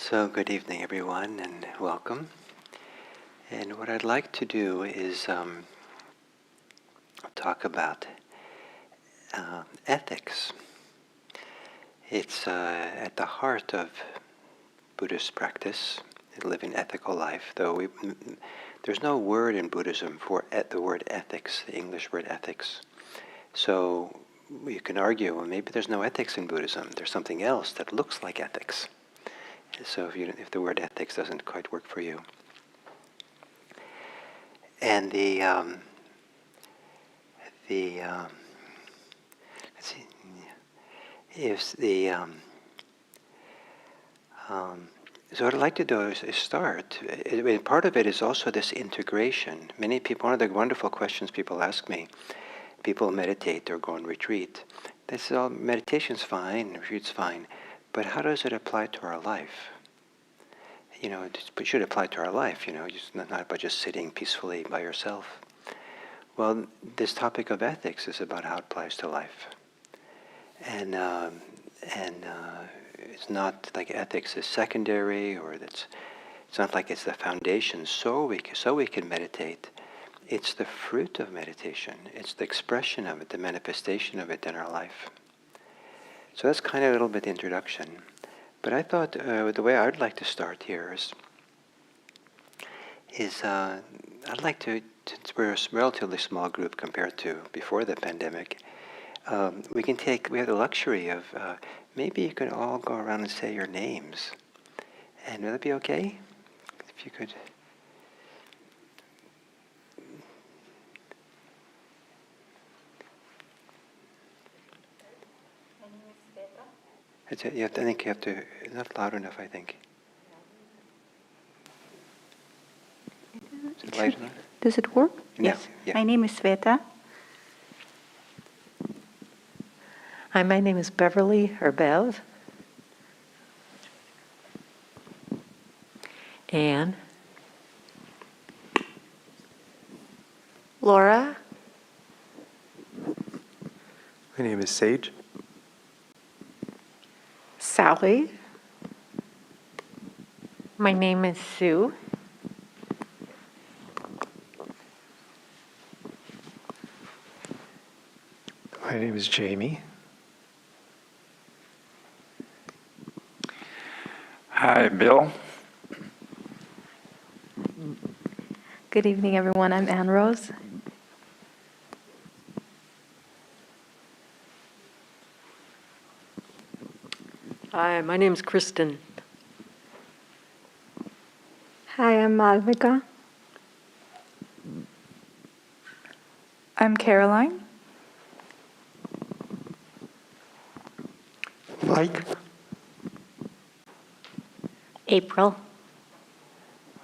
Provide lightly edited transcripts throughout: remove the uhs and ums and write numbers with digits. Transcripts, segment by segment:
So good evening, everyone, and welcome. And what I'd like to do is talk about ethics. It's at the heart of Buddhist practice, living ethical life, though there's no word in Buddhism for the word ethics, the English word ethics. So you can argue, well, maybe there's no ethics in Buddhism. There's something else that looks like ethics. So if the word ethics doesn't quite work for you. And let's see, is so what I'd like to do is start. Part of it is also this integration. Many people, one of the wonderful questions people ask me, people meditate or go on retreat. They say, "Oh, meditation's fine, retreat's fine, but how does it apply to our life?" It should apply to our life, just not about just sitting peacefully by yourself. Well, this topic of ethics is about how it applies to life. And it's not like ethics is secondary, or it's not like it's the foundation so we can meditate. It's the fruit of meditation. It's the expression of it, the manifestation of it in our life. So that's kind of a little bit the introduction. But I thought the way I'd like to start here is I'd like to, since we're a relatively small group compared to before the pandemic, we have the luxury of maybe you could all go around and say your names. And would that be okay? If you could. I think you have to, not loud enough, I think. Is it loud enough? Does it work? Yes. Yeah. My name is Sveta. Hi, my name is Beverly, or Bev. Anne. Laura. My name is Sage. Sally. My name is Sue. My name is Jamie. Hi, Bill. Good evening, everyone. I'm Anne Rose. Hi, my name is Kristen. Hi, I'm Malvika. I'm Caroline. Mike. April.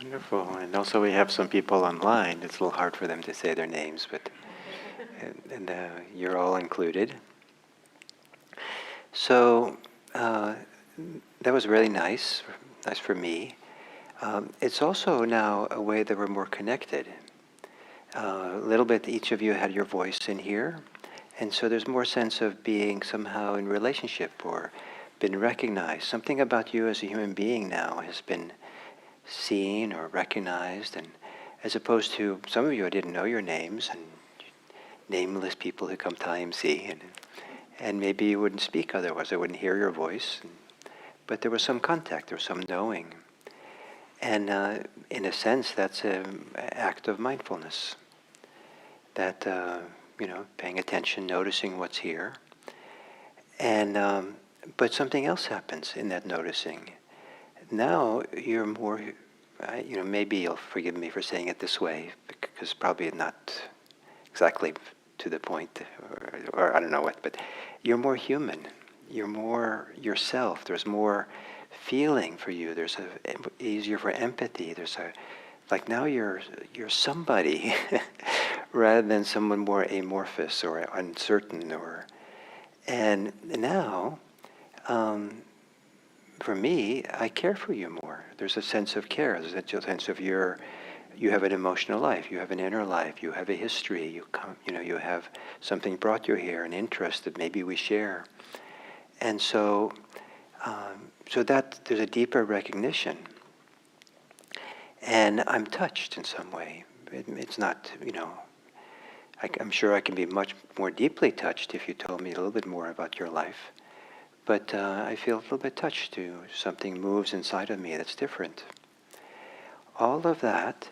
Wonderful. And also we have some people online. It's a little hard for them to say their names, but and you're all included. So that was really nice for me. It's also now a way that we're more connected. A little bit, each of you had your voice in here, and so there's more sense of being somehow in relationship or been recognized. Something about you as a human being now has been seen or recognized, and as opposed to some of you, I didn't know your names, and nameless people who come to IMC, and maybe you wouldn't speak otherwise. I wouldn't hear your voice, but there was some contact, there was some knowing. And in a sense, that's an act of mindfulness. That, paying attention, noticing what's here. And but something else happens in that noticing. Now you're more, maybe you'll forgive me for saying it this way, because probably not exactly to the point, or I don't know what, but you're more human. You're more yourself. There's more feeling for you. There's easier for empathy. Like now you're somebody rather than someone more amorphous or uncertain and now for me, I care for you more. There's a sense of care. There's a sense of you have an emotional life, you have an inner life, you have a history, you have something brought you here, an interest that maybe we share. And so so that there's a deeper recognition. And I'm touched in some way. It's not, I'm sure I can be much more deeply touched if you told me a little bit more about your life. But I feel a little bit touched too. Something moves inside of me that's different. All of that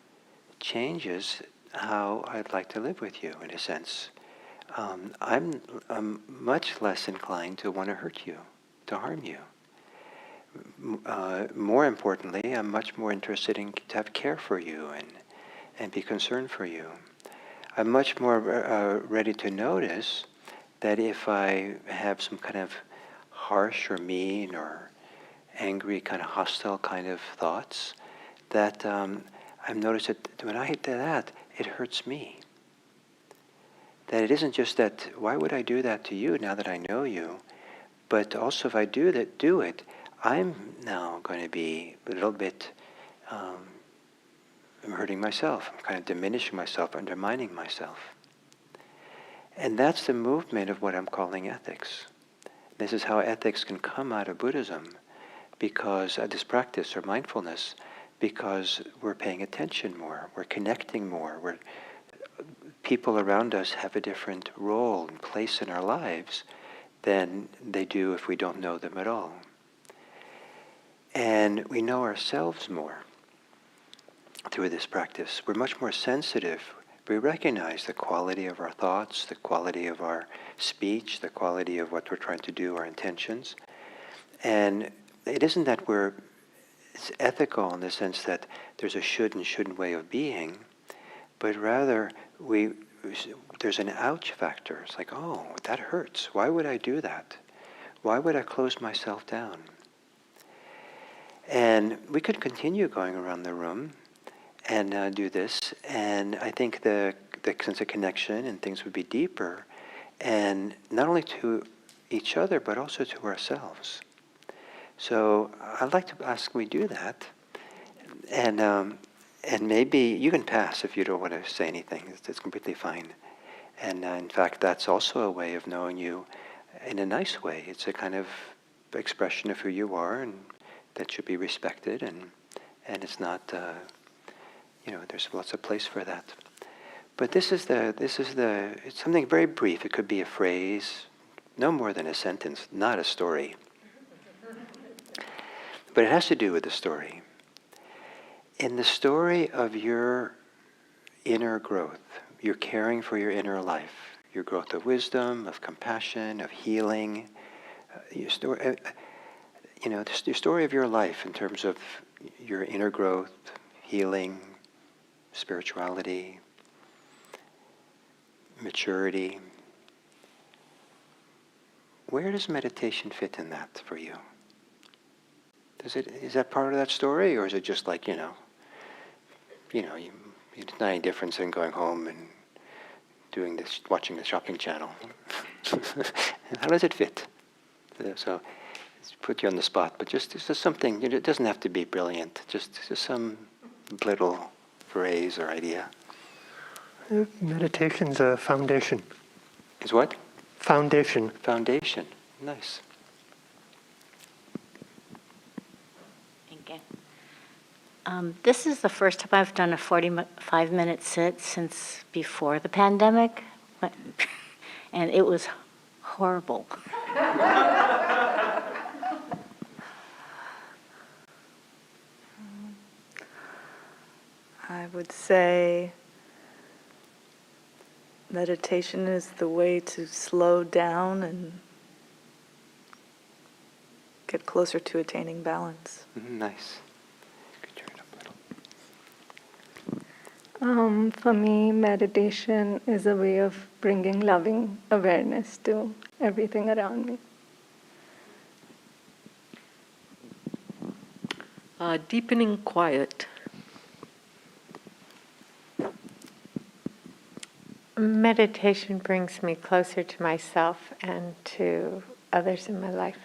changes how I'd like to live with you, in a sense. I'm much less inclined to want to hurt you, to harm you. More importantly, I'm much more interested in to have care for you and be concerned for you. I'm much more ready to notice that if I have some kind of harsh or mean or angry, kind of hostile kind of thoughts, that I've noticed that when I do that, it hurts me. That it isn't just that, why would I do that to you now that I know you? But also if I do it, I'm now going to be a little bit, I'm hurting myself. I'm kind of diminishing myself, undermining myself. And that's the movement of what I'm calling ethics. This is how ethics can come out of Buddhism, because this practice or mindfulness, because we're paying attention more, we're connecting more, people around us have a different role and place in our lives than they do if we don't know them at all. And we know ourselves more through this practice. We're much more sensitive. We recognize the quality of our thoughts, the quality of our speech, the quality of what we're trying to do, our intentions. And it isn't that it's ethical in the sense that there's a should and shouldn't way of being, but rather there's an ouch factor. It's like, oh, that hurts. Why would I do that? Why would I close myself down? And we could continue going around the room and do this, and I think the sense of connection and things would be deeper, and not only to each other, but also to ourselves. So I'd like to ask we do that, and maybe you can pass if you don't want to say anything. It's completely fine. And in fact, that's also a way of knowing you in a nice way. It's a kind of expression of who you are, and that should be respected, and it's not, there's lots of place for that. But it's something very brief. It could be a phrase, no more than a sentence, not a story. But it has to do with the story. In the story of your inner growth, you're caring for your inner life, your growth of wisdom, of compassion, of healing, your story, the story of your life in terms of your inner growth, healing, spirituality, maturity. Where does meditation fit in that for you? Is that part of that story, or is it just like, it's not any difference in going home and doing this, watching the shopping channel? How does it fit? So it's put you on the spot, but just something. It doesn't have to be brilliant. Just some little phrase or idea. Meditation's a foundation. Is what? Foundation. Foundation. Nice. This is the first time I've done a 45-minute sit since before the pandemic, and it was horrible. I would say meditation is the way to slow down and get closer to attaining balance. Nice. Could turn it up a little. For me, meditation is a way of bringing loving awareness to everything around me. Deepening quiet. Meditation brings me closer to myself and to others in my life.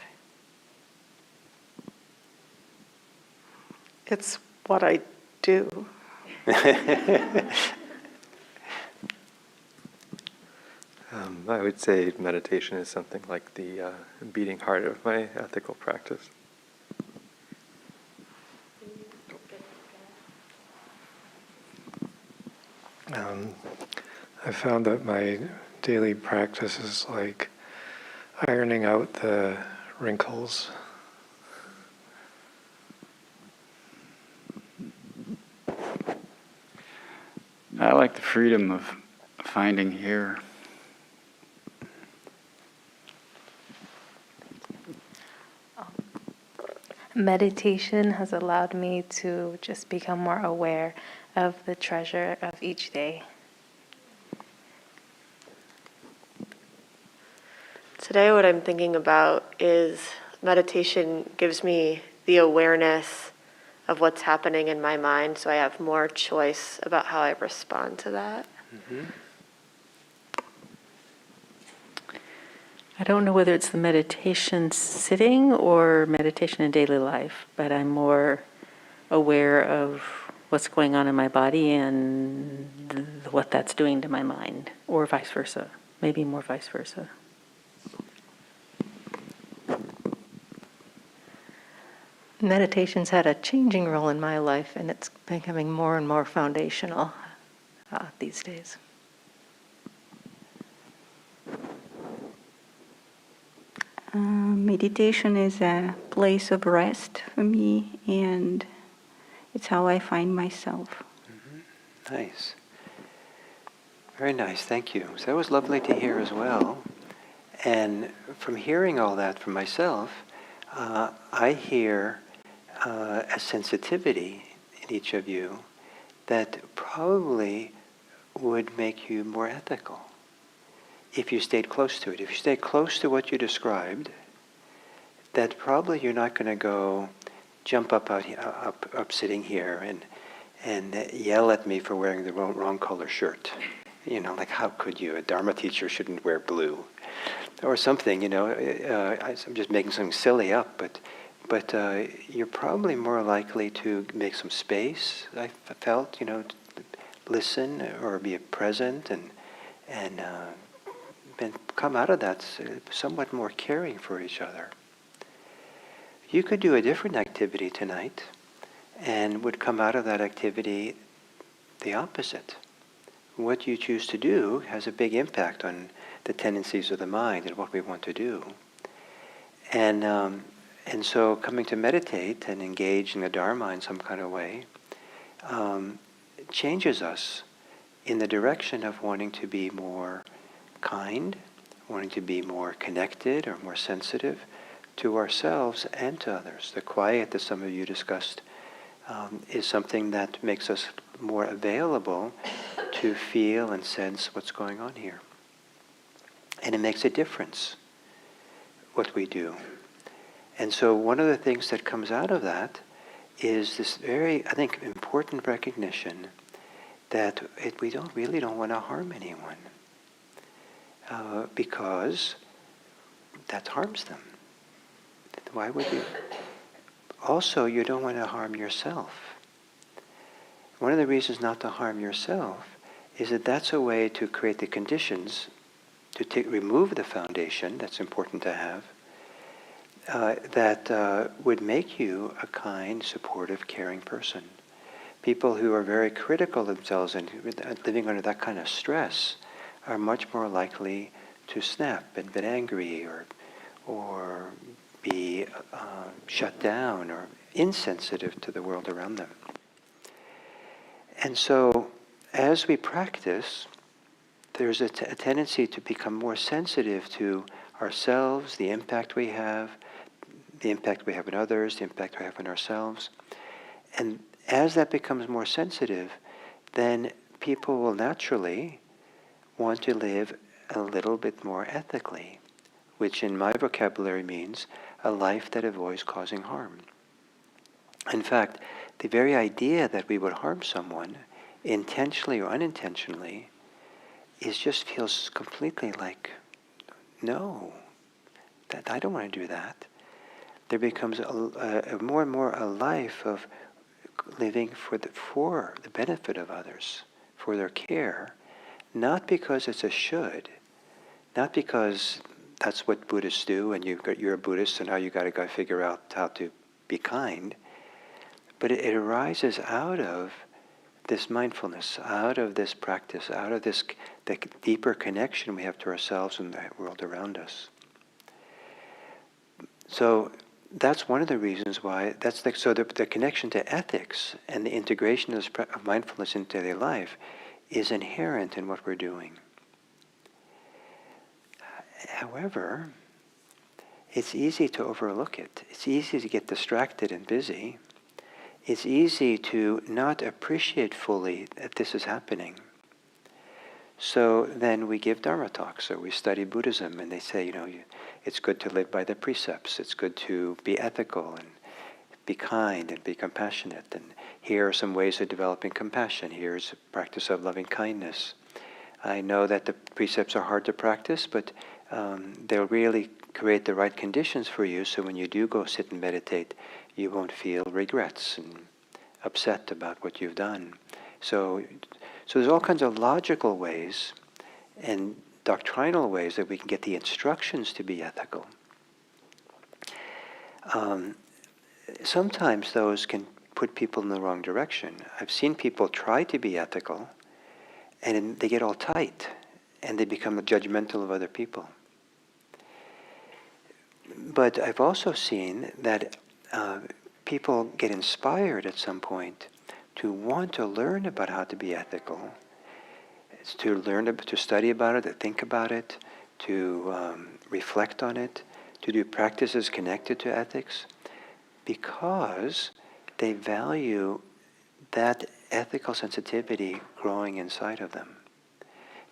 It's what I do. I would say meditation is something like the beating heart of my ethical practice. I found that my daily practice is like ironing out the wrinkles. I like the freedom of finding here. Meditation has allowed me to just become more aware of the treasure of each day. Today, what I'm thinking about is meditation gives me the awareness of what's happening in my mind, so I have more choice about how I respond to that. Mm-hmm. I don't know whether it's the meditation sitting or meditation in daily life, but I'm more aware of what's going on in my body and what that's doing to my mind, or vice versa, maybe more vice versa. Meditation's had a changing role in my life, and it's becoming more and more foundational these days. Meditation is a place of rest for me, and it's how I find myself. Mm-hmm. Nice. Very nice, thank you. So that was lovely to hear as well. And from hearing all that from myself, I hear a sensitivity in each of you that probably would make you more ethical if you stayed close to it. If you stay close to what you described, that probably you're not going to go jump up sitting here and yell at me for wearing the wrong color shirt. You know, like, how could you? A Dharma teacher shouldn't wear blue. Or something, you know. I'm just making something silly up, but you're probably more likely to make some space, I felt, you know, listen or be present and come out of that somewhat more caring for each other. You could do a different activity tonight and would come out of that activity the opposite. What you choose to do has a big impact on the tendencies of the mind and what we want to do. And so coming to meditate and engage in the Dharma in some kind of way changes us in the direction of wanting to be more kind, wanting to be more connected or more sensitive to ourselves and to others. The quiet that some of you discussed is something that makes us more available to feel and sense what's going on here. And it makes a difference, what we do. And so one of the things that comes out of that is this very, I think, important recognition that we really don't want to harm anyone because that harms them. Why would you? Also, you don't want to harm yourself. One of the reasons not to harm yourself is that that's a way to create the conditions to remove the foundation that's important to have, that would make you a kind, supportive, caring person. People who are very critical of themselves and living under that kind of stress are much more likely to snap and get angry or be shut down or insensitive to the world around them. And so as we practice, there's a tendency to become more sensitive to ourselves, the impact we have on others, the impact we have on ourselves. And as that becomes more sensitive, then people will naturally want to live a little bit more ethically, which in my vocabulary means a life that avoids causing harm. In fact, the very idea that we would harm someone, intentionally or unintentionally, just feels completely like, no, that I don't want to do that. There becomes a more and more a life of living for the benefit of others, for their care, not because it's a should, not because that's what Buddhists do and you're a Buddhist and now you got to go figure out how to be kind, but it arises out of this mindfulness, out of this practice, out of this the deeper connection we have to ourselves and the world around us. So that's one of the reasons why, the connection to ethics and the integration of mindfulness into daily life is inherent in what we're doing. However, it's easy to overlook it. It's easy to get distracted and busy. It's easy to not appreciate fully that this is happening. So then we give Dharma talks, or we study Buddhism, and they say, it's good to live by the precepts. It's good to be ethical and be kind and be compassionate. And here are some ways of developing compassion. Here's a practice of loving kindness. I know that the precepts are hard to practice, but they'll really create the right conditions for you, so when you do go sit and meditate, you won't feel regrets and upset about what you've done. So there's all kinds of logical ways and doctrinal ways that we can get the instructions to be ethical. Sometimes those can put people in the wrong direction. I've seen people try to be ethical, and they get all tight, and they become judgmental of other people. But I've also seen that people get inspired at some point to want to learn about how to be ethical. It's to learn, to study about it, to think about it, to reflect on it, to do practices connected to ethics, because they value that ethical sensitivity growing inside of them.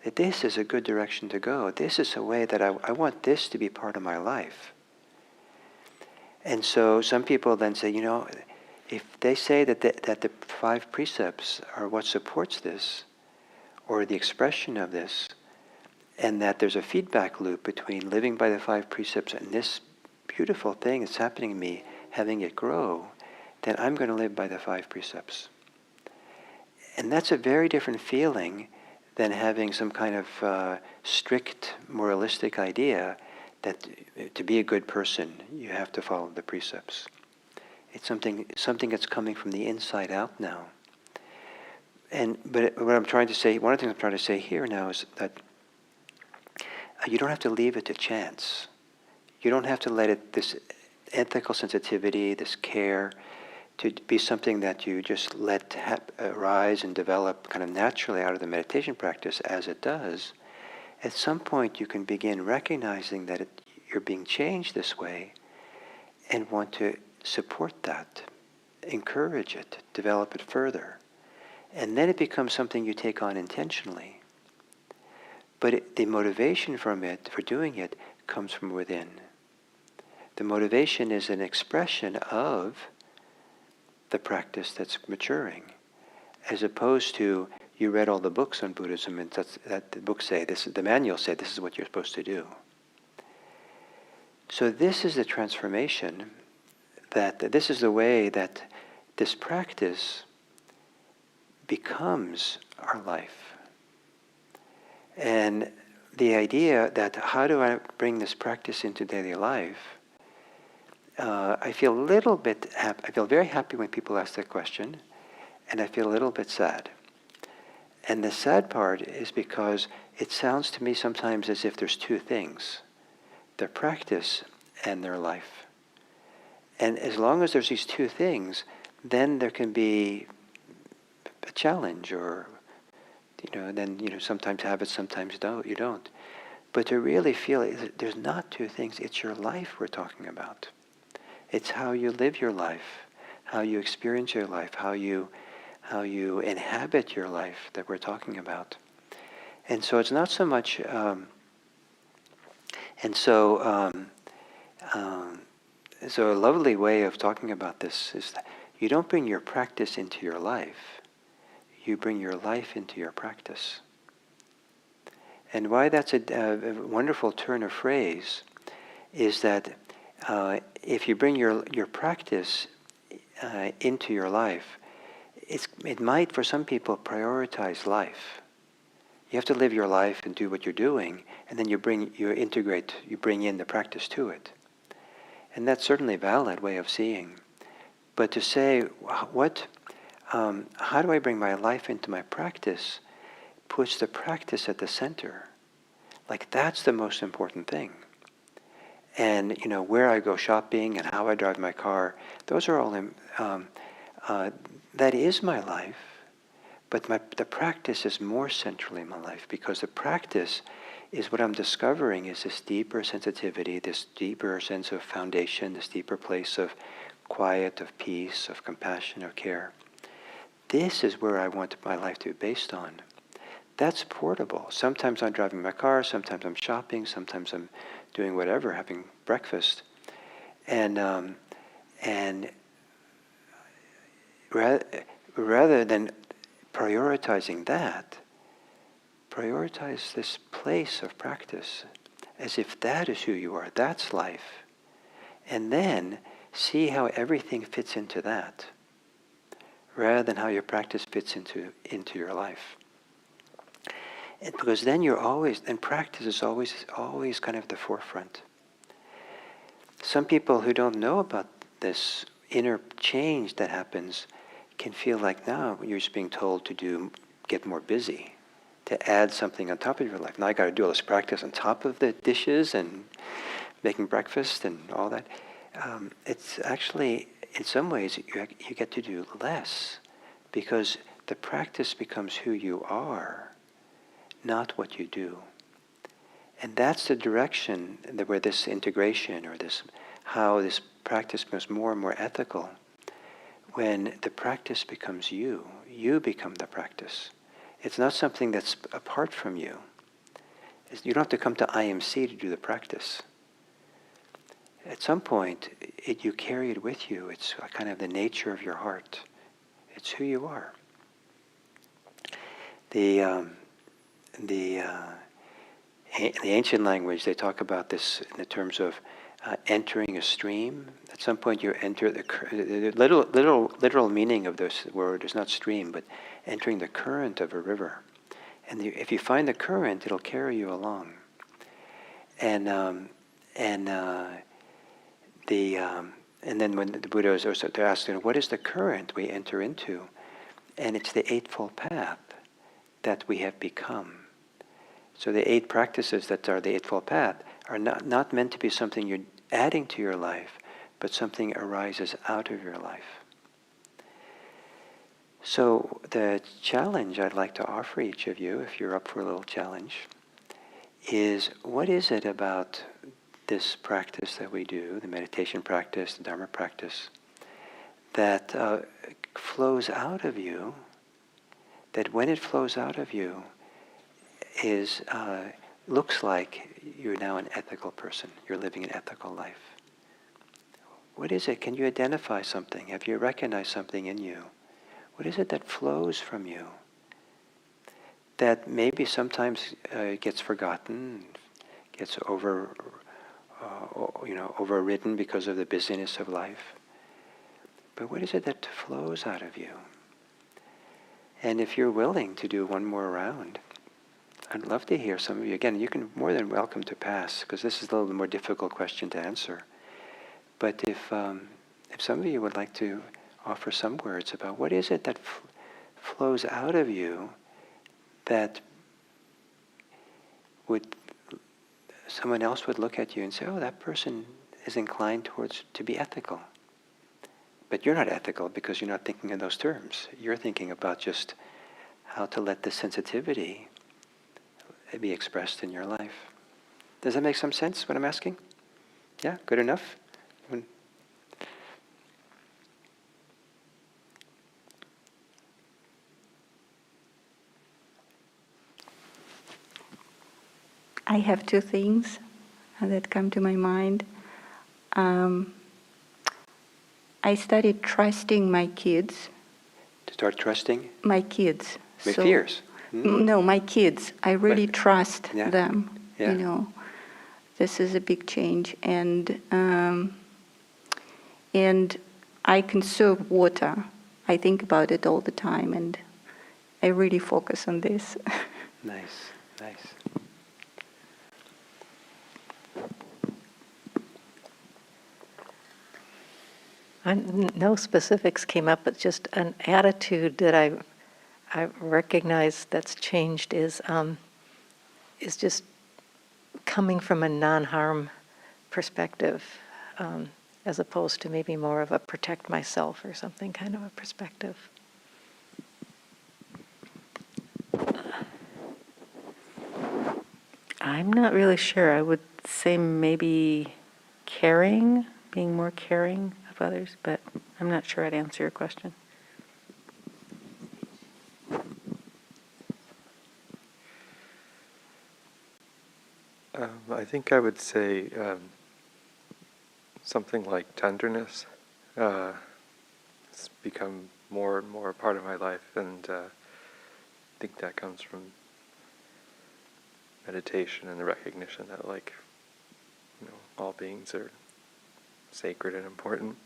That this is a good direction to go. This is a way that I want this to be part of my life. And so some people then say, if they say that the 5 precepts are what supports this, or the expression of this, and that there's a feedback loop between living by the 5 precepts and this beautiful thing that's happening in me, having it grow, then I'm going to live by the 5 precepts. And that's a very different feeling than having some kind of strict moralistic idea that to be a good person, you have to follow the precepts. It's something that's coming from the inside out now. But what I'm trying to say, one of the things I'm trying to say here now is that you don't have to leave it to chance. You don't have to let this ethical sensitivity, this care, to be something that you just let arise and develop kind of naturally out of the meditation practice as it does. At some point you can begin recognizing that you're being changed this way and want to support that, encourage it, develop it further. And then it becomes something you take on intentionally. But the motivation for doing it, comes from within. The motivation is an expression of the practice that's maturing, as opposed to you read all the books on Buddhism and that the books say, the manual said this is what you're supposed to do. So this is the transformation, this is the way that this practice becomes our life. And the idea that how do I bring this practice into daily life, I feel I feel very happy when people ask that question, and I feel a little bit sad. And the sad part is because it sounds to me sometimes as if there's 2 things, their practice and their life. And as long as there's these 2 things, then there can be a challenge, or then sometimes have it, sometimes you don't. But to really feel it, there's not 2 things, it's your life we're talking about. It's how you live your life, how you experience your life, how you inhabit your life that we're talking about. And so it's not so much, so a lovely way of talking about this is that you don't bring your practice into your life, you bring your life into your practice. And why that's a wonderful turn of phrase is that if you bring your practice into your life, it might, for some people, prioritize life. You have to live your life and do what you're doing, and then you bring in the practice to it. And that's certainly a valid way of seeing. But to say, what how do I bring my life into my practice? Puts the practice at the center. Like that's the most important thing. And where I go shopping and how I drive my car, those are all, that is my life. But the practice is more central in my life, because the practice is what I'm discovering is this deeper sensitivity, this deeper sense of foundation, this deeper place of quiet, of peace, of compassion, of care. This is where I want my life to be based on. That's portable. Sometimes I'm driving my car, sometimes I'm shopping, sometimes I'm doing whatever, having breakfast. And rather than prioritizing that, prioritize this place of practice as if that is who you are, that's life. And then see how everything fits into that, rather than how your practice fits into your life. And because then practice is always kind of the forefront. Some people who don't know about this inner change that happens can feel like now you're just being told to get more busy, to add something on top of your life. Now I got to do all this practice on top of the dishes and making breakfast and all that. It's actually, in some ways, you get to do less, because the practice becomes who you are, not what you do. And that's the direction where this integration, or how this practice becomes more and more ethical. When the practice becomes you become the practice. It's not something that's apart from you. You don't have to come to IMC to do the practice. At some point, you carry it with you. It's kind of the nature of your heart. It's who you are. In the ancient language, they talk about this in the terms of entering a stream. At some point, you enter the literal meaning of this word is not stream, but entering the current of a river. And if you find the current, it'll carry you along. And then when the Buddha was also asked, what is the current we enter into? And it's the Eightfold Path that we have become. So the 8 practices that are the Eightfold Path are not meant to be something you're adding to your life, but something arises out of your life. So the challenge I'd like to offer each of you, if you're up for a little challenge, is what is it about this practice that we do, the meditation practice, the Dharma practice, that flows out of you, that when it flows out of you looks like you're now an ethical person, you're living an ethical life. What is it? Can you identify something? Have you recognized something in you? What is it that flows from you that maybe sometimes gets forgotten, gets overridden because of the busyness of life? But what is it that flows out of you? And if you're willing to do one more round, I'd love to hear some of you. Again, you can more than welcome to pass, because this is a little more difficult question to answer. But if some of you would like to offer some words about what is it that flows out of you that someone else would look at you and say, oh, that person is inclined to be ethical. But you're not ethical because you're not thinking in those terms. You're thinking about just how to let the sensitivity be expressed in your life. Does that make some sense, what I'm asking? Yeah, good enough? I have 2 things that come to my mind. I started trusting my kids. To start trusting? My kids. My fears? No, my kids. I really trust them. Yeah. This is a big change. And I conserve water. I think about it all the time, and I really focus on this. Nice. No specifics came up, but just an attitude that I recognize that's changed is just coming from a non-harm perspective, as opposed to maybe more of a protect myself or something kind of a perspective. I'm not really sure. I would say maybe caring, being more caring of others, but I'm not sure I'd answer your question. I think I would say something like tenderness. It's become more and more a part of my life, and I think that comes from meditation and the recognition that, like, all beings are sacred and important.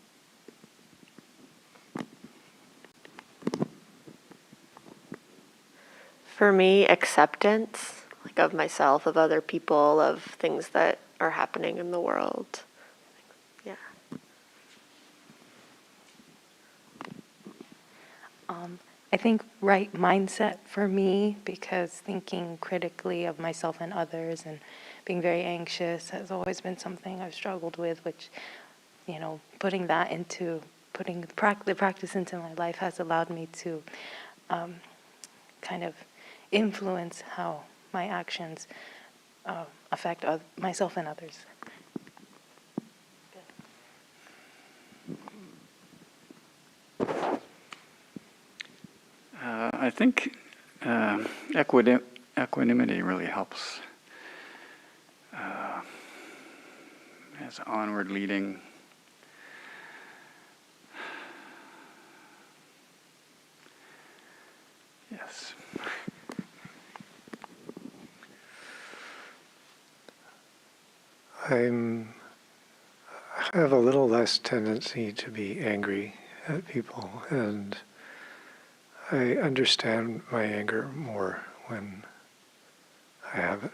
For me, acceptance, like of myself, of other people, of things that are happening in the world. Yeah. I think right mindset for me, because thinking critically of myself and others and being very anxious has always been something I've struggled with, which, putting the practice into my life has allowed me to kind of influence how my actions affect myself and others. I think equanimity really helps as onward leading. Yes. I have a little less tendency to be angry at people, and I understand my anger more when I have it.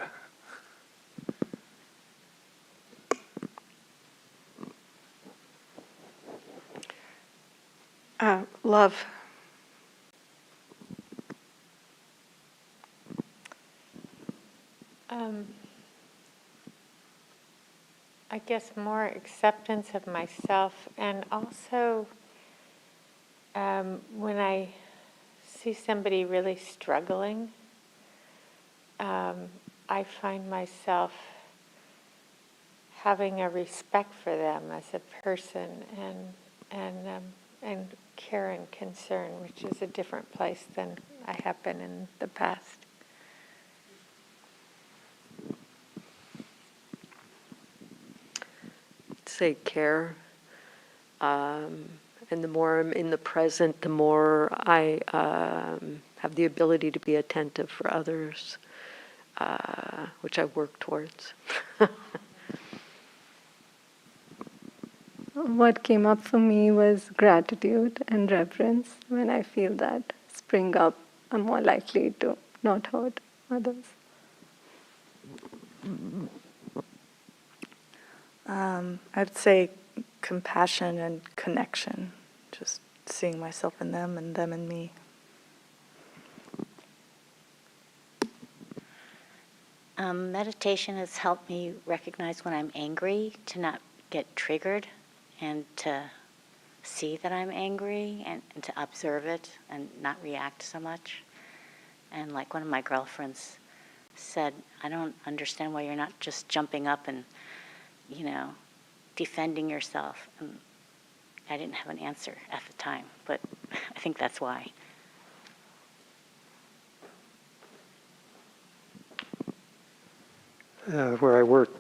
Love. I guess more acceptance of myself, and also when I see somebody really struggling, I find myself having a respect for them as a person and care and concern, which is a different place than I have been in the past. Say care. And the more I'm in the present, the more I have the ability to be attentive for others, which I work towards. What came up for me was gratitude and reverence. When I feel that spring up, I'm more likely to not hurt others. I'd say compassion and connection, just seeing myself in them and them in me. Meditation has helped me recognize when I'm angry, to not get triggered and to see that I'm angry and to observe it and not react so much. And like one of my girlfriends said, I don't understand why you're not just jumping up and, defending yourself. And I didn't have an answer at the time, but I think that's why. Where I work,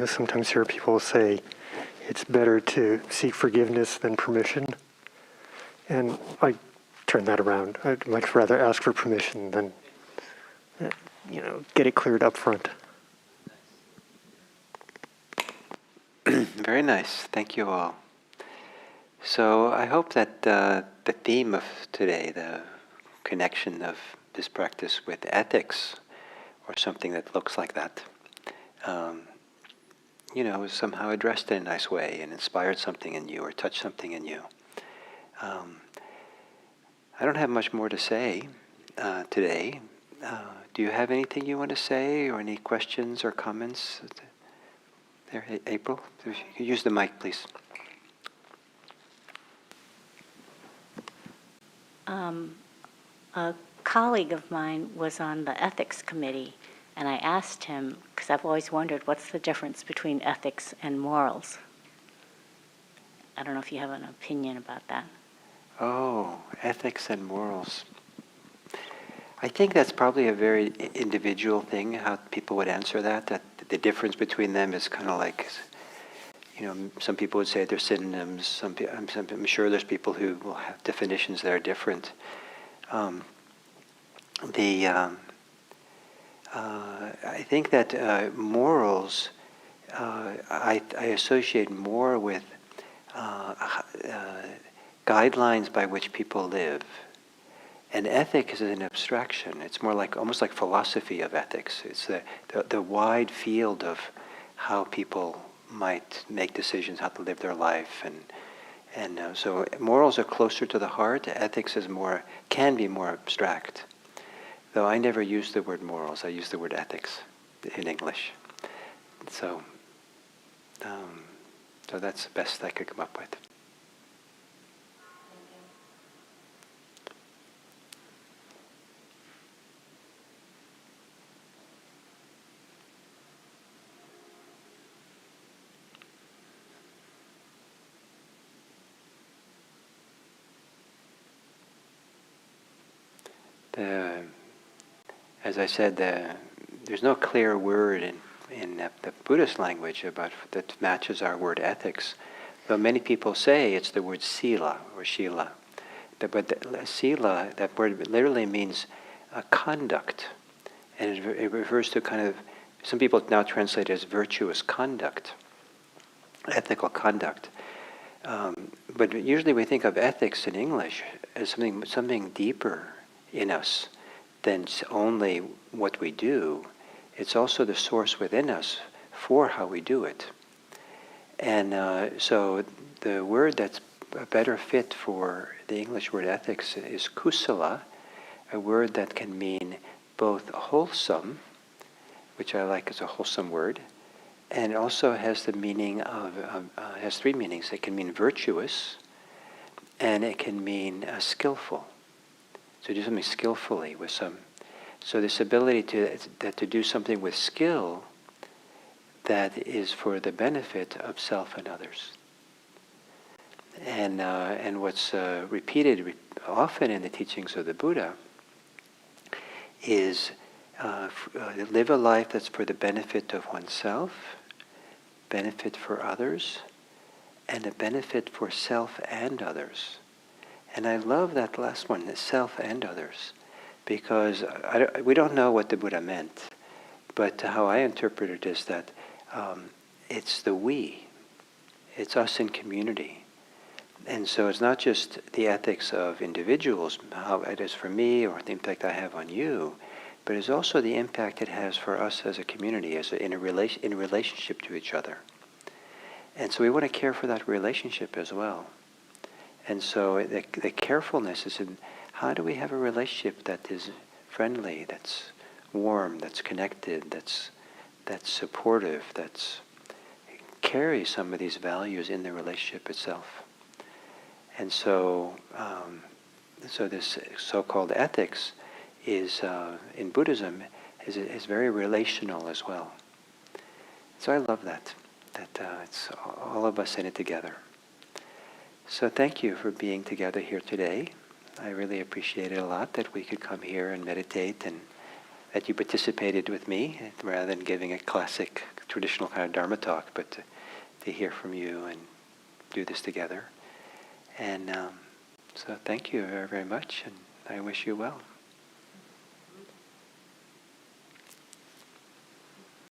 sometimes hear people say it's better to seek forgiveness than permission. And I turn that around. I'd like to rather ask for permission than, get it cleared up front. Very nice. Thank you all. So I hope that the theme of today, the connection of this practice with ethics, or something that looks like that, was somehow addressed in a nice way and inspired something in you or touched something in you. I don't have much more to say today. Do you have anything you want to say, or any questions or comments? There, April, use the mic, please. A colleague of mine was on the ethics committee, and I asked him, because I've always wondered, what's the difference between ethics and morals? I don't know if you have an opinion about that. Oh, ethics and morals. I think that's probably a very individual thing, how people would answer that the difference between them is kind of like, some people would say they're synonyms. I'm sure there's people who will have definitions that are different. I think that morals, I associate more with guidelines by which people live. And ethics is an abstraction. It's more like, almost like philosophy of ethics. It's the wide field of how people might make decisions, how to live their life. And so morals are closer to the heart. Ethics can be more abstract. Though I never use the word morals, I use the word ethics in English. So that's the best I could come up with. As I said, there's no clear word in the Buddhist language that matches our word ethics. Though many people say it's the word sila or shila. But sila, that word literally means conduct. And it refers to kind of, some people now translate it as virtuous conduct, ethical conduct. But usually we think of ethics in English as something deeper in us than only what we do. It's also the source within us for how we do it. And so the word that's a better fit for the English word ethics is kusala, a word that can mean both wholesome, which I like as a wholesome word, and also has the meaning has three meanings. It can mean virtuous, and it can mean skillful. So do something skillfully with some. So this ability to do something with skill that is for the benefit of self and others. And what's repeated often in the teachings of the Buddha is live a life that's for the benefit of oneself, benefit for others, and a benefit for self and others. And I love that last one, the self and others, because we don't know what the Buddha meant, but how I interpret it is that it's the we, it's us in community. And so it's not just the ethics of individuals, how it is for me or the impact I have on you, but it's also the impact it has for us as a community, in relationship to each other. And so we want to care for that relationship as well. And so the carefulness is in how do we have a relationship that is friendly, that's warm, that's connected, that's supportive, that's carries some of these values in the relationship itself. And so, so this so-called ethics is in Buddhism is very relational as well. So I love that it's all of us in it together. So thank you for being together here today. I really appreciate it a lot that we could come here and meditate, and that you participated with me rather than giving a classic, traditional kind of Dharma talk, but to hear from you and do this together. And so thank you very, very much, and I wish you well.